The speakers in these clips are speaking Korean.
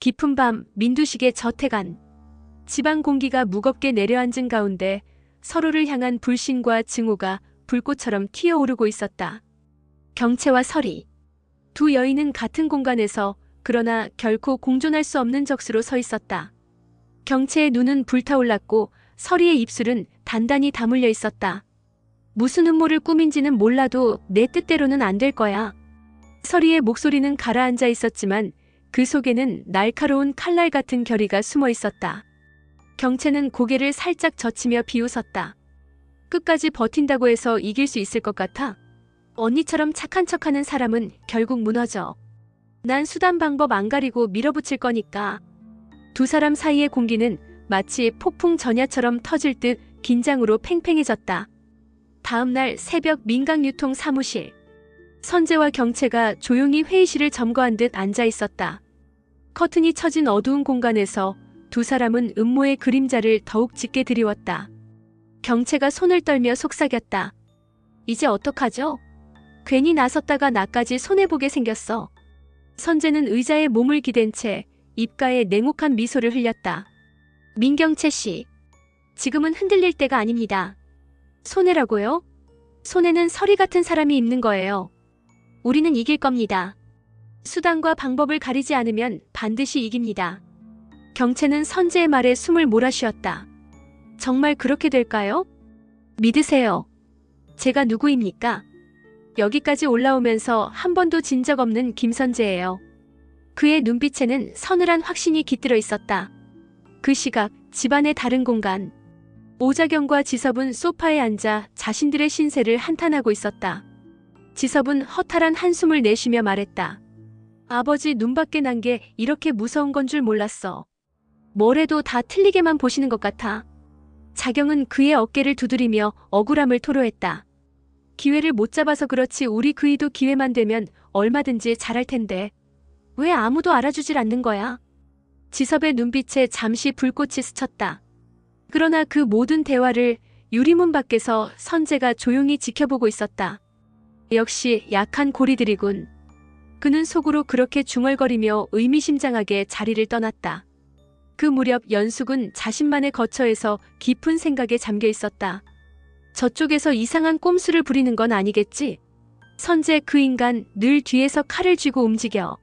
깊은 밤 민두식의 저택안. 집안 공기가 무겁게 내려앉은 가운데 서로를 향한 불신과 증오가 불꽃처럼 튀어오르고 있었다. 경채와 설이. 두 여인은 같은 공간에서 그러나 결코 공존할 수 없는 적수로 서 있었다. 경채의 눈은 불타올랐고 설이의 입술은 단단히 다물려 있었다. 무슨 음모를 꾸민지는 몰라도 내 뜻대로는 안 될 거야. 설이의 목소리는 가라앉아 있었지만 그 속에는 날카로운 칼날 같은 결의가 숨어 있었다. 경채는 고개를 살짝 젖히며 비웃었다. 끝까지 버틴다고 해서 이길 수 있을 것 같아? 언니처럼 착한 척하는 사람은 결국 무너져. 난 수단 방법 안 가리고 밀어붙일 거니까. 두 사람 사이의 공기는 마치 폭풍 전야처럼 터질 듯 긴장으로 팽팽해졌다. 다음 날 새벽 민강유통 사무실. 선재와 경채가 조용히 회의실을 점거한 듯 앉아 있었다. 커튼이 쳐진 어두운 공간에서 두 사람은 음모의 그림자를 더욱 짙게 드리웠다. 경채가 손을 떨며 속삭였다. 이제 어떡하죠? 괜히 나섰다가 나까지 손해보게 생겼어. 선재는 의자에 몸을 기댄 채 입가에 냉혹한 미소를 흘렸다. 민경채 씨, 지금은 흔들릴 때가 아닙니다. 손해라고요? 손해는 설이 같은 사람이 입는 거예요. 우리는 이길 겁니다. 수단과 방법을 가리지 않으면 반드시 이깁니다. 경채는 선재의 말에 숨을 몰아쉬었다. 정말 그렇게 될까요? 믿으세요. 제가 누구입니까? 여기까지 올라오면서 한 번도 진 적 없는 김선재예요. 그의 눈빛에는 서늘한 확신이 깃들어 있었다. 그 시각, 집안의 다른 공간. 오자경과 지섭은 소파에 앉아 자신들의 신세를 한탄하고 있었다. 지섭은 허탈한 한숨을 내쉬며 말했다. 아버지 눈밖에 난 게 이렇게 무서운 건 줄 몰랐어. 뭘 해도 다 틀리게만 보시는 것 같아. 자경은 그의 어깨를 두드리며 억울함을 토로했다. 기회를 못 잡아서 그렇지 우리 그이도 기회만 되면 얼마든지 잘할 텐데. 왜 아무도 알아주질 않는 거야? 지섭의 눈빛에 잠시 불꽃이 스쳤다. 그러나 그 모든 대화를 유리문 밖에서 선재가 조용히 지켜보고 있었다. 역시 약한 고리들이군. 그는 속으로 그렇게 중얼거리며 의미심장하게 자리를 떠났다. 그 무렵 연숙은 자신만의 거처에서 깊은 생각에 잠겨 있었다. 저쪽에서 이상한 꼼수를 부리는 건 아니겠지? 선재 그 인간 늘 뒤에서 칼을 쥐고 움직여.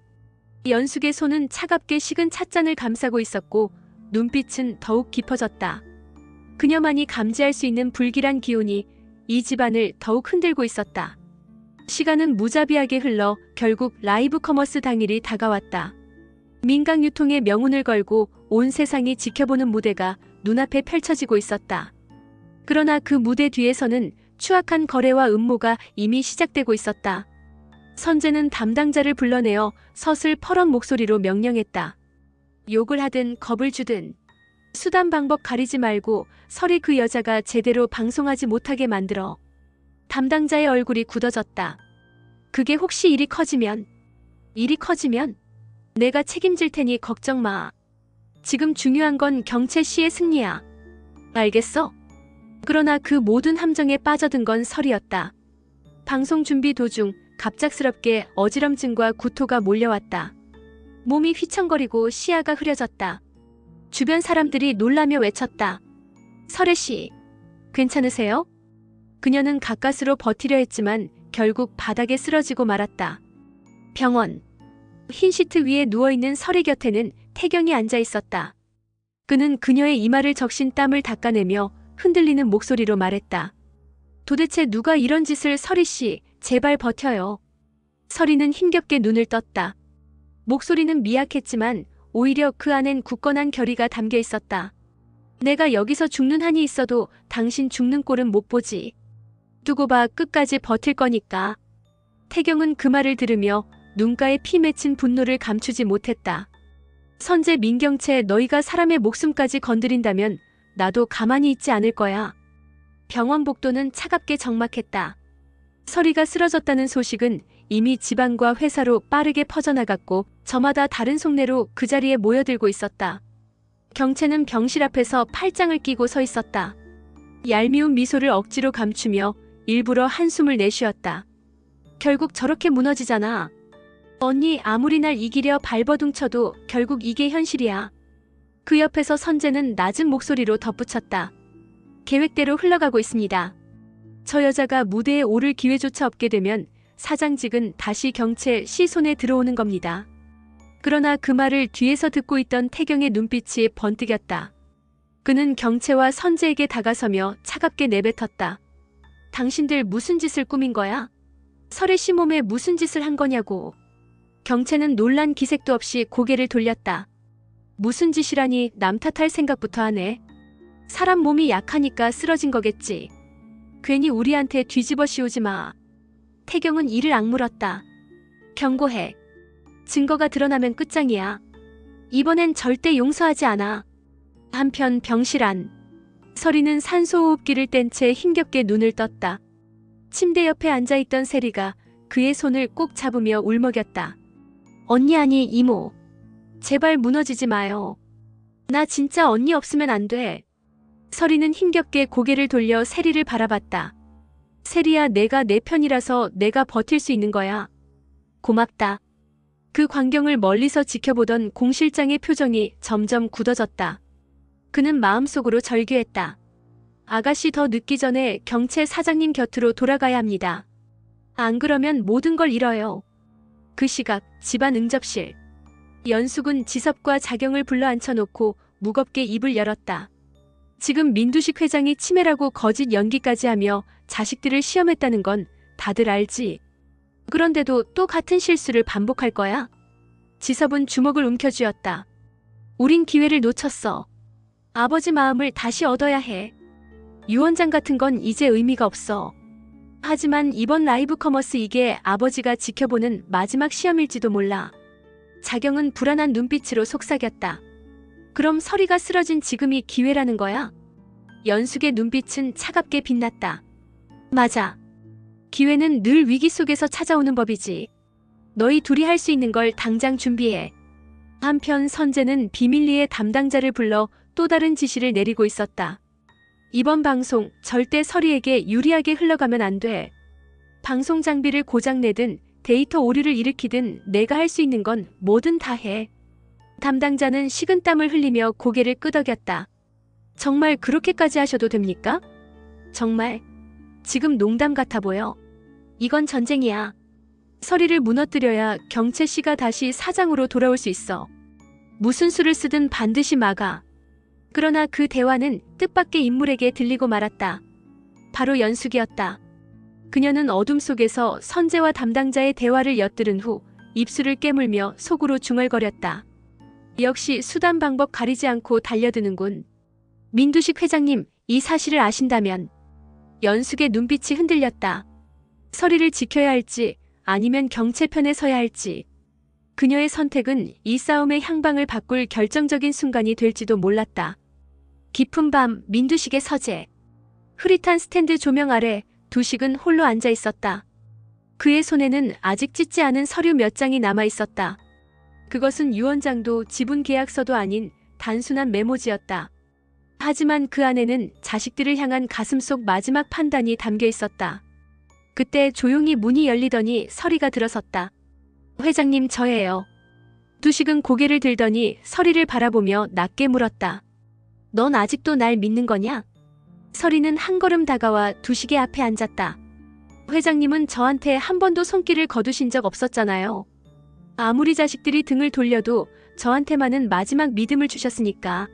연숙의 손은 차갑게 식은 찻잔을 감싸고 있었고 눈빛은 더욱 깊어졌다. 그녀만이 감지할 수 있는 불길한 기운이 이 집안을 더욱 흔들고 있었다. 시간은 무자비하게 흘러 결국 라이브 커머스 당일이 다가왔다. 민강유통의 명운을 걸고 온 세상이 지켜보는 무대가 눈앞에 펼쳐지고 있었다. 그러나 그 무대 뒤에서는 추악한 거래와 음모가 이미 시작되고 있었다. 선재는 담당자를 불러내어 서슬퍼런 목소리로 명령했다. 욕을 하든 겁을 주든 수단 방법 가리지 말고 설이 그 여자가 제대로 방송하지 못하게 만들어. 담당자의 얼굴이 굳어졌다. 그게 혹시 일이 커지면 내가 책임질 테니 걱정 마. 지금 중요한 건 경채 씨의 승리야. 알겠어? 그러나 그 모든 함정에 빠져든 건 설이었다. 방송 준비 도중 갑작스럽게 어지럼증과 구토가 몰려왔다. 몸이 휘청거리고 시야가 흐려졌다. 주변 사람들이 놀라며 외쳤다. 설애 씨, 괜찮으세요? 그녀는 가까스로 버티려 했지만 결국 바닥에 쓰러지고 말았다. 병원. 흰 시트 위에 누워있는 설의 곁에는 태경이 앉아 있었다. 그는 그녀의 이마를 적신 땀을 닦아내며 흔들리는 목소리로 말했다. 도대체 누가 이런 짓을 설희 씨, 제발 버텨요. 설희는 힘겹게 눈을 떴다. 목소리는 미약했지만 오히려 그 안엔 굳건한 결의가 담겨 있었다. 내가 여기서 죽는 한이 있어도 당신 죽는 꼴은 못 보지. 두고 봐, 끝까지 버틸 거니까. 태경은 그 말을 들으며 눈가에 피 맺힌 분노를 감추지 못했다. 선재, 민경채, 너희가 사람의 목숨까지 건드린다면 나도 가만히 있지 않을 거야. 병원 복도는 차갑게 적막했다. 설이가 쓰러졌다는 소식은 이미 집안과 회사로 빠르게 퍼져나갔고 저마다 다른 속내로 그 자리에 모여들고 있었다. 경채는 병실 앞에서 팔짱을 끼고 서 있었다. 얄미운 미소를 억지로 감추며 일부러 한숨을 내쉬었다. 결국 저렇게 무너지잖아. 언니 아무리 날 이기려 발버둥 쳐도 결국 이게 현실이야. 그 옆에서 선재는 낮은 목소리로 덧붙였다. 계획대로 흘러가고 있습니다. 저 여자가 무대에 오를 기회조차 없게 되면 사장직은 다시 경채 씨 손에 들어오는 겁니다. 그러나 그 말을 뒤에서 듣고 있던 태경의 눈빛이 번뜩였다. 그는 경채와 선재에게 다가서며 차갑게 내뱉었다. 당신들 무슨 짓을 꾸민 거야? 설혜 씨 몸에 무슨 짓을 한 거냐고. 경채는 놀란 기색도 없이 고개를 돌렸다. 무슨 짓이라니 남 탓할 생각부터 하네. 사람 몸이 약하니까 쓰러진 거겠지. 괜히 우리한테 뒤집어 씌우지 마. 태경은 이를 악물었다. 경고해. 증거가 드러나면 끝장이야. 이번엔 절대 용서하지 않아. 한편 병실 안. 설이는 산소호흡기를 뗀 채 힘겹게 눈을 떴다. 침대 옆에 앉아있던 세리가 그의 손을 꼭 잡으며 울먹였다. 언니 아니 이모. 제발 무너지지 마요. 나 진짜 언니 없으면 안 돼. 설이는 힘겹게 고개를 돌려 세리를 바라봤다. 세리야, 내가 내 편이라서 내가 버틸 수 있는 거야. 고맙다. 그 광경을 멀리서 지켜보던 공 실장의 표정이 점점 굳어졌다. 그는 마음속으로 절규했다. 아가씨 더 늦기 전에 경채 사장님 곁으로 돌아가야 합니다. 안 그러면 모든 걸 잃어요. 그 시각 집안 응접실. 연숙은 지섭과 자경을 불러 앉혀놓고 무겁게 입을 열었다. 지금 민두식 회장이 치매라고 거짓 연기까지 하며 자식들을 시험했다는 건 다들 알지. 그런데도 또 같은 실수를 반복할 거야? 지섭은 주먹을 움켜쥐었다. 우린 기회를 놓쳤어. 아버지 마음을 다시 얻어야 해. 유원장 같은 건 이제 의미가 없어. 하지만 이번 라이브 커머스 이게 아버지가 지켜보는 마지막 시험일지도 몰라. 자경은 불안한 눈빛으로 속삭였다. 그럼 설이가 쓰러진 지금이 기회라는 거야? 연숙의 눈빛은 차갑게 빛났다. 맞아. 기회는 늘 위기 속에서 찾아오는 법이지. 너희 둘이 할 수 있는 걸 당장 준비해. 한편 선재는 비밀리에 담당자를 불러 또 다른 지시를 내리고 있었다. 이번 방송 절대 설이에게 유리하게 흘러가면 안 돼. 방송 장비를 고장내든 데이터 오류를 일으키든 내가 할 수 있는 건 뭐든 다 해. 담당자는 식은땀을 흘리며 고개를 끄덕였다. 정말 그렇게까지 하셔도 됩니까? 정말? 지금 농담 같아 보여. 이건 전쟁이야. 설이를 무너뜨려야 경채 씨가 다시 사장으로 돌아올 수 있어. 무슨 수를 쓰든 반드시 막아. 그러나 그 대화는 뜻밖의 인물에게 들리고 말았다. 바로 연숙이었다. 그녀는 어둠 속에서 선재와 담당자의 대화를 엿들은 후 입술을 깨물며 속으로 중얼거렸다. 역시 수단 방법 가리지 않고 달려드는군. 민두식 회장님, 이 사실을 아신다면. 연숙의 눈빛이 흔들렸다. 설이를 지켜야 할지 아니면 경채 편에 서야 할지. 그녀의 선택은 이 싸움의 향방을 바꿀 결정적인 순간이 될지도 몰랐다. 깊은 밤 민두식의 서재. 흐릿한 스탠드 조명 아래 두식은 홀로 앉아 있었다. 그의 손에는 아직 찢지 않은 서류 몇 장이 남아 있었다. 그것은 유원장도 지분 계약서도 아닌 단순한 메모지였다. 하지만 그 안에는 자식들을 향한 가슴속 마지막 판단이 담겨 있었다. 그때 조용히 문이 열리더니 설이가 들어섰다. 회장님, 저예요. 두식은 고개를 들더니 설이를 바라보며 낮게 물었다. 넌 아직도 날 믿는 거냐? 설이는 한 걸음 다가와 두식의 앞에 앉았다. 회장님은 저한테 한 번도 손길을 거두신 적 없었잖아요. 아무리 자식들이 등을 돌려도 저한테만은 마지막 믿음을 주셨으니까.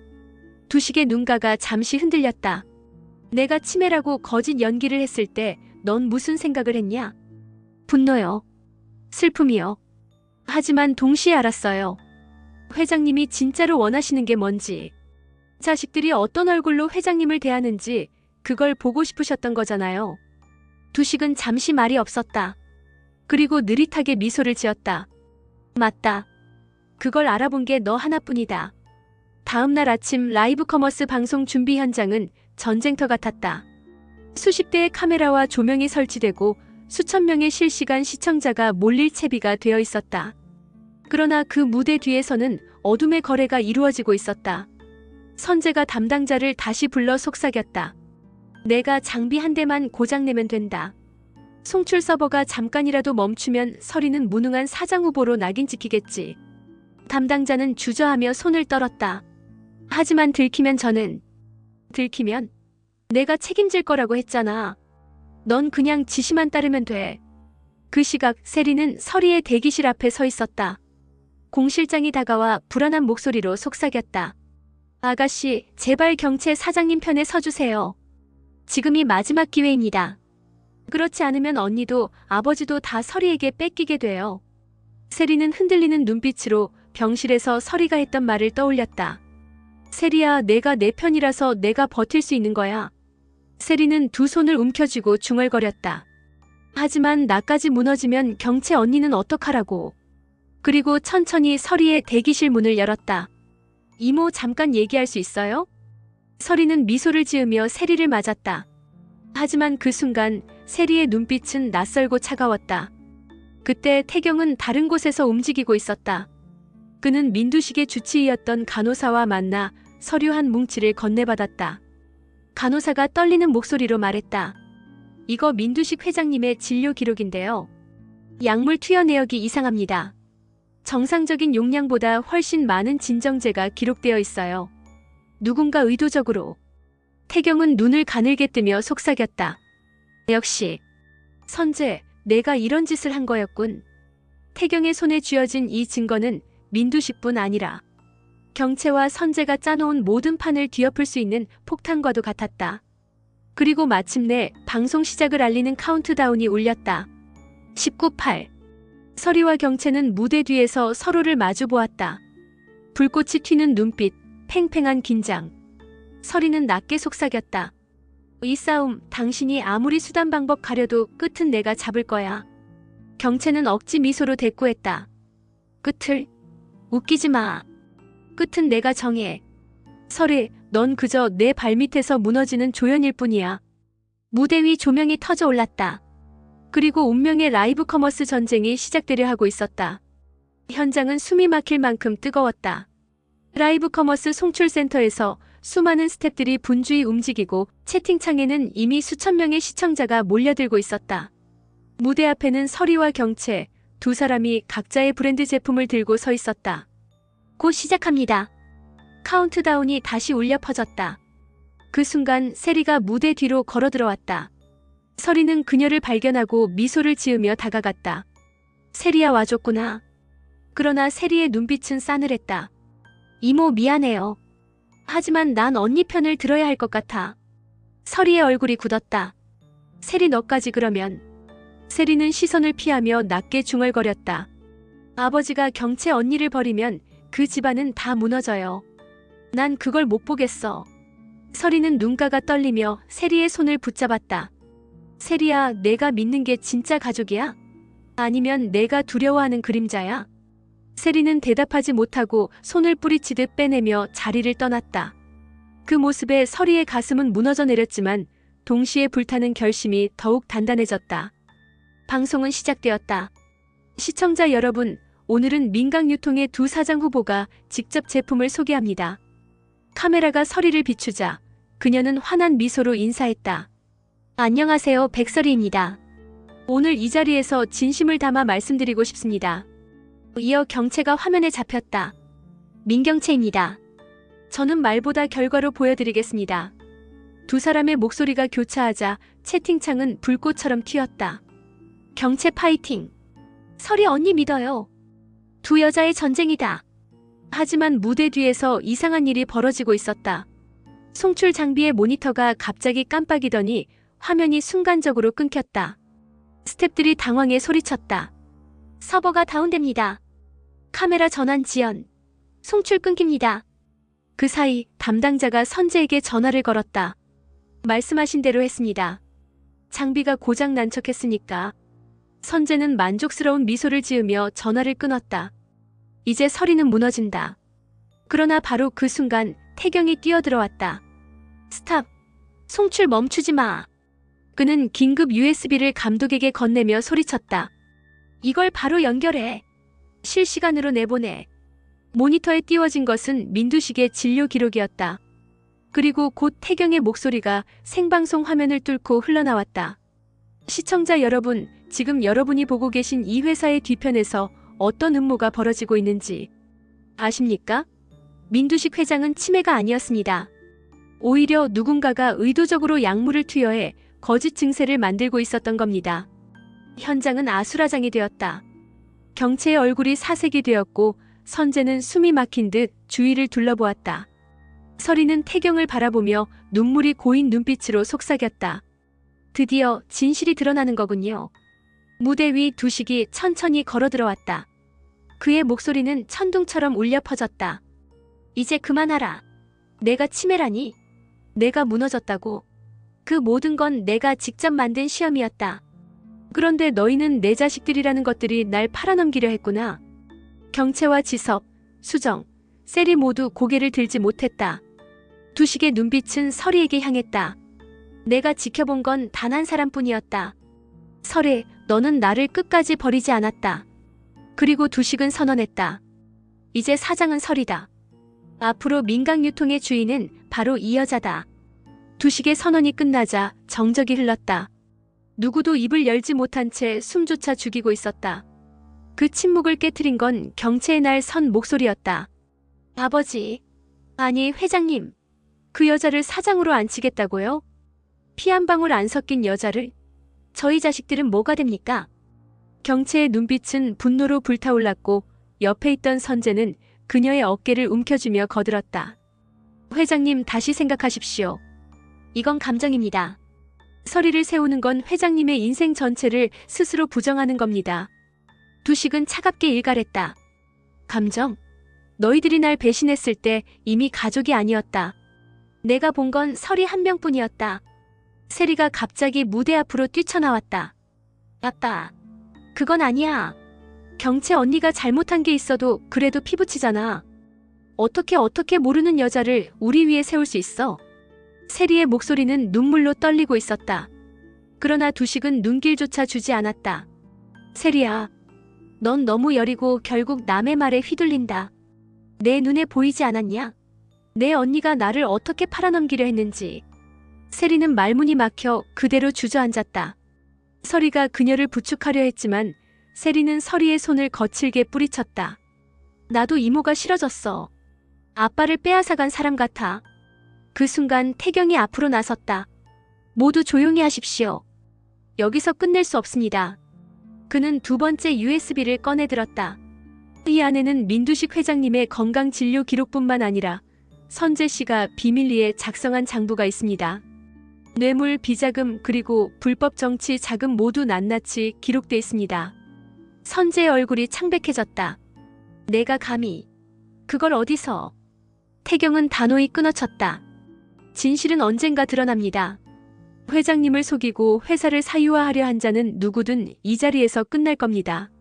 두식의 눈가가 잠시 흔들렸다. 내가 치매라고 거짓 연기를 했을 때 넌 무슨 생각을 했냐? 분노요. 슬픔이요. 하지만 동시에 알았어요. 회장님이 진짜로 원하시는 게 뭔지. 자식들이 어떤 얼굴로 회장님을 대하는지 그걸 보고 싶으셨던 거잖아요. 두식은 잠시 말이 없었다. 그리고 느릿하게 미소를 지었다. 맞다. 그걸 알아본 게 너 하나뿐이다. 다음 날 아침 라이브 커머스 방송 준비 현장은 전쟁터 같았다. 수십 대의 카메라와 조명이 설치되고 수천 명의 실시간 시청자가 몰릴 채비가 되어 있었다. 그러나 그 무대 뒤에서는 어둠의 거래가 이루어지고 있었다. 선재가 담당자를 다시 불러 속삭였다. 내가 장비 한 대만 고장내면 된다. 송출 서버가 잠깐이라도 멈추면 서리는 무능한 사장 후보로 낙인 찍히겠지. 담당자는 주저하며 손을 떨었다. 하지만 들키면 들키면? 내가 책임질 거라고 했잖아. 넌 그냥 지시만 따르면 돼. 그 시각 세리는 서리의 대기실 앞에 서 있었다. 공 실장이 다가와 불안한 목소리로 속삭였다. 아가씨, 제발 경체 사장님 편에 서주세요. 지금이 마지막 기회입니다. 그렇지 않으면 언니도 아버지도 다 서리에게 뺏기게 돼요. 세리는 흔들리는 눈빛으로 병실에서 서리가 했던 말을 떠올렸다. 세리야, 내가 내 편이라서 내가 버틸 수 있는 거야. 세리는 두 손을 움켜쥐고 중얼거렸다. 하지만 나까지 무너지면 경채 언니는 어떡하라고. 그리고 천천히 서리의 대기실 문을 열었다. 이모, 잠깐 얘기할 수 있어요? 서리는 미소를 지으며 세리를 맞았다. 하지만 그 순간 세리의 눈빛은 낯설고 차가웠다. 그때 태경은 다른 곳에서 움직이고 있었다. 그는 민두식의 주치의였던 간호사와 만나 서류 한 뭉치를 건네받았다. 간호사가 떨리는 목소리로 말했다. 이거 민두식 회장님의 진료 기록인데요. 약물 투여 내역이 이상합니다. 정상적인 용량보다 훨씬 많은 진정제가 기록되어 있어요. 누군가 의도적으로. 태경은 눈을 가늘게 뜨며 속삭였다. 역시 선재, 내가 이런 짓을 한 거였군. 태경의 손에 쥐어진 이 증거는 민두식뿐 아니라 경채와 선재가 짜놓은 모든 판을 뒤엎을 수 있는 폭탄과도 같았다. 그리고 마침내 방송 시작을 알리는 카운트다운이 울렸다. 19:8. 서리와 경채는 무대 뒤에서 서로를 마주 보았다. 불꽃이 튀는 눈빛, 팽팽한 긴장. 서리는 낮게 속삭였다. 이 싸움 당신이 아무리 수단 방법 가려도 끝은 내가 잡을 거야. 경채는 억지 미소로 대꾸했다. 끝을? 웃기지 마. 끝은 내가 정해. 서리, 넌 그저 내 발밑에서 무너지는 조연일 뿐이야. 무대 위 조명이 터져 올랐다. 그리고 운명의 라이브 커머스 전쟁이 시작되려 하고 있었다. 현장은 숨이 막힐 만큼 뜨거웠다. 라이브 커머스 송출센터에서 수많은 스태프들이 분주히 움직이고 채팅창에는 이미 수천 명의 시청자가 몰려들고 있었다. 무대 앞에는 서리와 경채, 두 사람이 각자의 브랜드 제품을 들고 서 있었다. 곧 시작합니다. 카운트다운이 다시 울려 퍼졌다. 그 순간 세리가 무대 뒤로 걸어 들어왔다. 서리는 그녀를 발견하고 미소를 지으며 다가갔다. 세리야, 와줬구나. 그러나 세리의 눈빛은 싸늘했다. 이모, 미안해요. 하지만 난 언니 편을 들어야 할 것 같아. 서리의 얼굴이 굳었다. 세리, 너까지 그러면. 세리는 시선을 피하며 낮게 중얼거렸다. 아버지가 경채 언니를 버리면 그 집안은 다 무너져요. 난 그걸 못 보겠어. 서리는 눈가가 떨리며 세리의 손을 붙잡았다. 세리야, 내가 믿는 게 진짜 가족이야? 아니면 내가 두려워하는 그림자야? 세리는 대답하지 못하고 손을 뿌리치듯 빼내며 자리를 떠났다. 그 모습에 서리의 가슴은 무너져 내렸지만 동시에 불타는 결심이 더욱 단단해졌다. 방송은 시작되었다. 시청자 여러분, 오늘은 민강유통의 두 사장 후보가 직접 제품을 소개합니다. 카메라가 서리를 비추자 그녀는 환한 미소로 인사했다. 안녕하세요, 백서리입니다. 오늘 이 자리에서 진심을 담아 말씀드리고 싶습니다. 이어 경채가 화면에 잡혔다. 민경채입니다. 저는 말보다 결과로 보여드리겠습니다. 두 사람의 목소리가 교차하자 채팅창은 불꽃처럼 튀었다. 경채 파이팅! 서리 언니 믿어요. 두 여자의 전쟁이다. 하지만 무대 뒤에서 이상한 일이 벌어지고 있었다. 송출 장비의 모니터가 갑자기 깜빡이더니 화면이 순간적으로 끊겼다. 스태프들이 당황해 소리쳤다. 서버가 다운됩니다. 카메라 전환 지연. 송출 끊깁니다. 그 사이 담당자가 선재에게 전화를 걸었다. 말씀하신 대로 했습니다. 장비가 고장 난 척했으니까. 선재는 만족스러운 미소를 지으며 전화를 끊었다. 이제 서리는 무너진다. 그러나 바로 그 순간 태경이 뛰어들어왔다. 스탑! 송출 멈추지 마! 그는 긴급 USB를 감독에게 건네며 소리쳤다. 이걸 바로 연결해. 실시간으로 내보내. 모니터에 띄워진 것은 민두식의 진료 기록이었다. 그리고 곧 태경의 목소리가 생방송 화면을 뚫고 흘러나왔다. 시청자 여러분, 지금 여러분이 보고 계신 이 회사의 뒤편에서 어떤 음모가 벌어지고 있는지 아십니까? 민두식 회장은 치매가 아니었습니다. 오히려 누군가가 의도적으로 약물을 투여해 거짓 증세를 만들고 있었던 겁니다. 현장은 아수라장이 되었다. 경채의 얼굴이 사색이 되었고 선재는 숨이 막힌 듯 주위를 둘러보았다. 서리는 태경을 바라보며 눈물이 고인 눈빛으로 속삭였다. 드디어 진실이 드러나는 거군요. 무대 위 두식이 천천히 걸어 들어왔다. 그의 목소리는 천둥처럼 울려 퍼졌다. 이제 그만하라. 내가 치매라니. 내가 무너졌다고. 그 모든 건 내가 직접 만든 시험이었다. 그런데 너희는 내 자식들이라는 것들이 날 팔아넘기려 했구나. 경채와 지섭, 수정, 셀이 모두 고개를 들지 못했다. 두식의 눈빛은 서리에게 향했다. 내가 지켜본 건 단 한 사람뿐이었다. 설에, 너는 나를 끝까지 버리지 않았다. 그리고 두식은 선언했다. 이제 사장은 설이다. 앞으로 민강유통의 주인은 바로 이 여자다. 두식의 선언이 끝나자 정적이 흘렀다. 누구도 입을 열지 못한 채 숨조차 죽이고 있었다. 그 침묵을 깨트린 건 경채의 날 선 목소리였다. 아버지, 아니 회장님, 그 여자를 사장으로 앉히겠다고요? 피 한 방울 안 섞인 여자를? 저희 자식들은 뭐가 됩니까? 경채의 눈빛은 분노로 불타올랐고 옆에 있던 선재는 그녀의 어깨를 움켜쥐며 거들었다. 회장님, 다시 생각하십시오. 이건 감정입니다. 서리를 세우는 건 회장님의 인생 전체를 스스로 부정하는 겁니다. 두식은 차갑게 일갈했다. 감정? 너희들이 날 배신했을 때 이미 가족이 아니었다. 내가 본 건 설이 한 명뿐이었다. 세리가 갑자기 무대 앞으로 뛰쳐나왔다. 아빠, 그건 아니야. 경채 언니가 잘못한 게 있어도 그래도 피부치잖아. 어떻게 모르는 여자를 우리 위에 세울 수 있어? 세리의 목소리는 눈물로 떨리고 있었다. 그러나 두식은 눈길조차 주지 않았다. 세리야, 넌 너무 여리고 결국 남의 말에 휘둘린다. 내 눈에 보이지 않았냐? 내 언니가 나를 어떻게 팔아넘기려 했는지. 세리는 말문이 막혀 그대로 주저앉았다. 서리가 그녀를 부축하려 했지만 세리는 서리의 손을 거칠게 뿌리쳤다. 나도 이모가 싫어졌어. 아빠를 빼앗아간 사람 같아. 그 순간 태경이 앞으로 나섰다. 모두 조용히 하십시오. 여기서 끝낼 수 없습니다. 그는 두 번째 USB를 꺼내 들었다. 이 안에는 민두식 회장님의 건강 진료 기록뿐만 아니라 선재 씨가 비밀리에 작성한 장부가 있습니다. 뇌물, 비자금, 그리고 불법 정치 자금 모두 낱낱이 기록돼 있습니다. 선재의 얼굴이 창백해졌다. 내가 감히 그걸 어디서? 태경은 단호히 끊어쳤다. 진실은 언젠가 드러납니다. 회장님을 속이고 회사를 사유화하려 한 자는 누구든 이 자리에서 끝날 겁니다.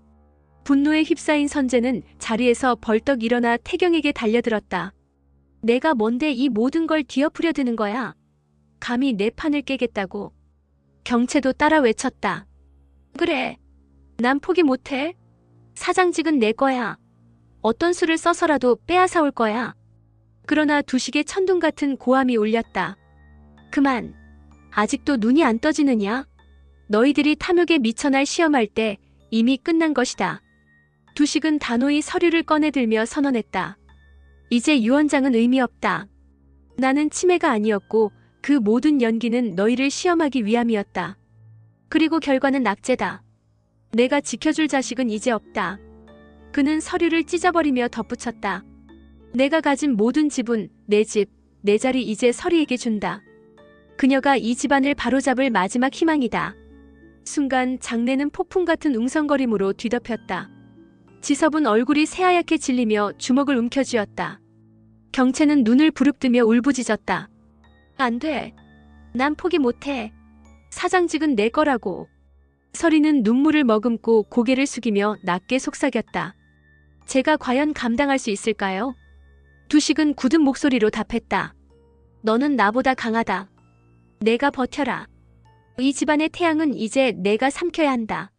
분노에 휩싸인 선재는 자리에서 벌떡 일어나 태경에게 달려들었다. 내가 뭔데 이 모든 걸 뒤엎으려 드는 거야? 감히 내 판을 깨겠다고. 경채도 따라 외쳤다. 그래, 난 포기 못해. 사장직은 내 거야. 어떤 수를 써서라도 빼앗아올 거야. 그러나 두식의 천둥 같은 고함이 울렸다. 그만. 아직도 눈이 안 떠지느냐? 너희들이 탐욕에 미쳐날 시험할 때 이미 끝난 것이다. 두식은 단호히 서류를 꺼내들며 선언했다. 이제 유언장은 의미 없다. 나는 치매가 아니었고 그 모든 연기는 너희를 시험하기 위함이었다. 그리고 결과는 낙제다. 내가 지켜줄 자식은 이제 없다. 그는 서류를 찢어버리며 덧붙였다. 내가 가진 모든 지분, 내 집, 내 자리 이제 서리에게 준다. 그녀가 이 집안을 바로잡을 마지막 희망이다. 순간 장내는 폭풍 같은 웅성거림으로 뒤덮였다. 지섭은 얼굴이 새하얗게 질리며 주먹을 움켜쥐었다. 경채는 눈을 부릅뜨며 울부짖었다. 안 돼. 난 포기 못해. 사장직은 내 거라고. 서리는 눈물을 머금고 고개를 숙이며 낮게 속삭였다. 제가 과연 감당할 수 있을까요? 두식은 굳은 목소리로 답했다. 너는 나보다 강하다. 내가 버텨라. 이 집안의 태양은 이제 내가 삼켜야 한다.